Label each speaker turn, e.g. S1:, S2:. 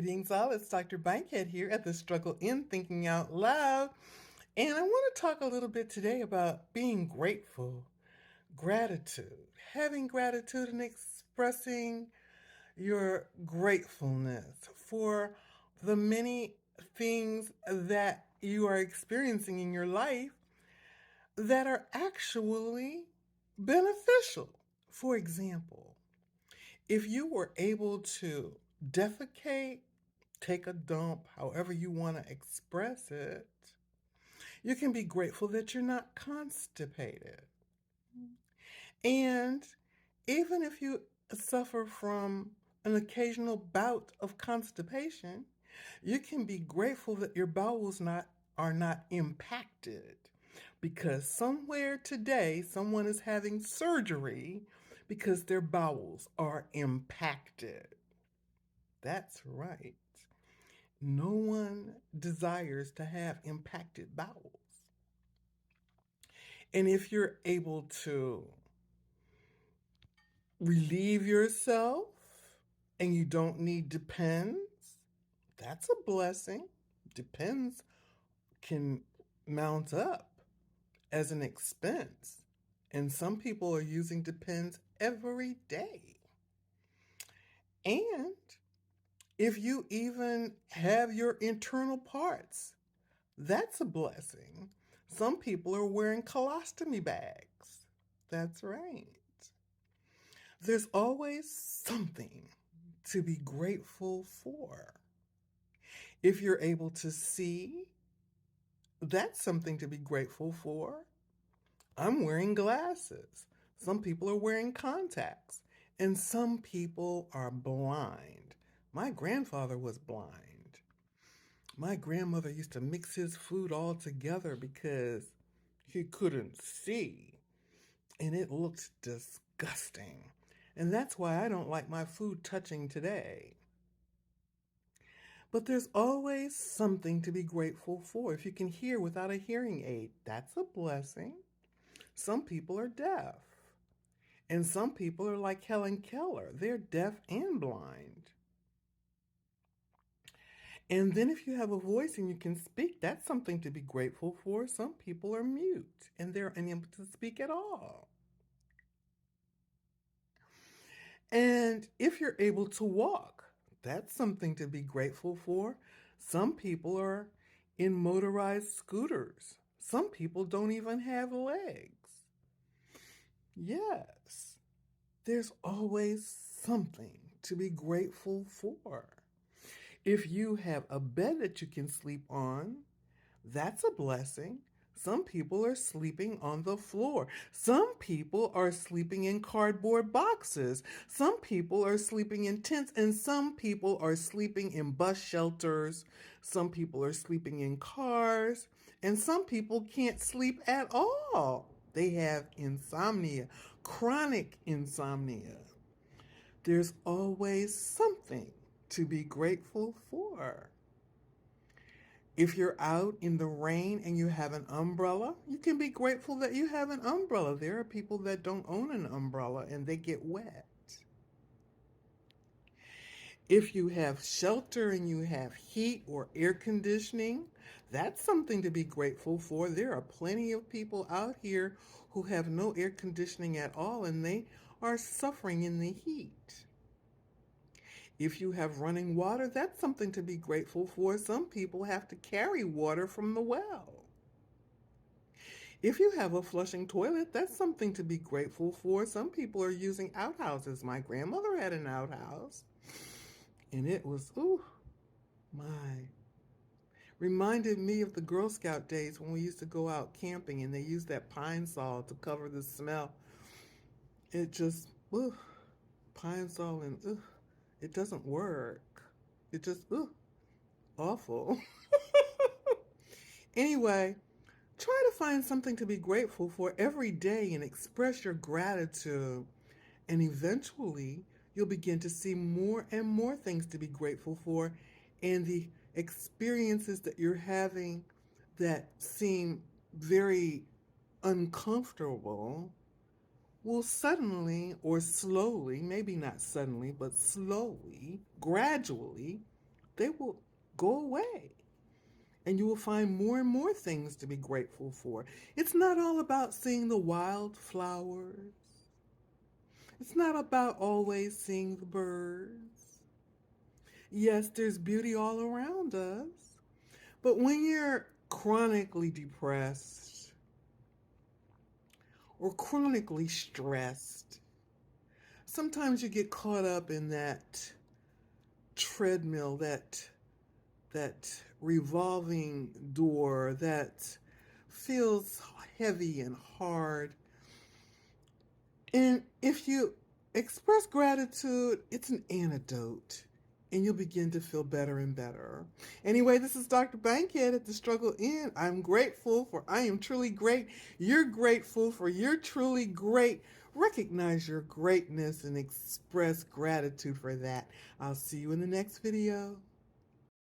S1: Greetings, all. It's Dr. Bankhead here at the Struggle in Thinking Out Loud. And I want to talk a little bit today about being grateful, gratitude, having gratitude and expressing your gratefulness for the many things that you are experiencing in your life that are actually beneficial. For example, if you were able to defecate, take a dump, however you want to express it, you can be grateful that you're not constipated. And even if you suffer from an occasional bout of constipation, you can be grateful that your bowels are not impacted because somewhere today someone is having surgery because their bowels are impacted. That's right. No one desires to have impacted bowels. And if you're able to relieve yourself and you don't need Depends, that's a blessing. Depends can mount up as an expense. And some people are using Depends every day. And if you even have your internal parts, that's a blessing. Some people are wearing colostomy bags. That's right. There's always something to be grateful for. If you're able to see, that's something to be grateful for. I'm wearing glasses. Some people are wearing contacts. And some people are blind. My grandfather was blind. My grandmother used to mix his food all together because he couldn't see. And it looked disgusting. And that's why I don't like my food touching today. But there's always something to be grateful for. If you can hear without a hearing aid, that's a blessing. Some people are deaf. And some people are like Helen Keller. They're deaf and blind. And then if you have a voice and you can speak, that's something to be grateful for. Some people are mute and they're unable to speak at all. And if you're able to walk, that's something to be grateful for. Some people are in motorized scooters. Some people don't even have legs. Yes, there's always something to be grateful for. If you have a bed that you can sleep on, that's a blessing. Some people are sleeping on the floor. Some people are sleeping in cardboard boxes. Some people are sleeping in tents, and some people are sleeping in bus shelters. Some people are sleeping in cars, and some people can't sleep at all. They have insomnia, chronic insomnia. There's always something to be grateful for. If you're out in the rain and you have an umbrella, you can be grateful that you have an umbrella. There are people that don't own an umbrella and they get wet. If you have shelter and you have heat or air conditioning, that's something to be grateful for. There are plenty of people out here who have no air conditioning at all and they are suffering in the heat. If you have running water, that's something to be grateful for. Some people have to carry water from the well. If you have a flushing toilet, that's something to be grateful for. Some people are using outhouses. My grandmother had an outhouse, and it was, ooh, my. Reminded me of the Girl Scout days when we used to go out camping and they used that pine sol to cover the smell. It just, ooh, pine sol and, ooh, it doesn't work. It just, ooh, awful. Anyway, try to find something to be grateful for every day and express your gratitude. And eventually, you'll begin to see more and more things to be grateful for. And the experiences that you're having that seem very uncomfortable will suddenly or slowly, maybe not suddenly, but slowly, gradually, they will go away. And you will find more and more things to be grateful for. It's not all about seeing the wildflowers. It's not about always seeing the birds. Yes, there's beauty all around us. But when you're chronically depressed or chronically stressed, sometimes you get caught up in that treadmill, that revolving door that feels heavy and hard. And if you express gratitude, it's an antidote, and you'll begin to feel better and better. Anyway, this is Dr. Bankhead at The Struggle Inn. I'm grateful for I am truly great. You're grateful for you're truly great. Recognize your greatness and express gratitude for that. I'll see you in the next video.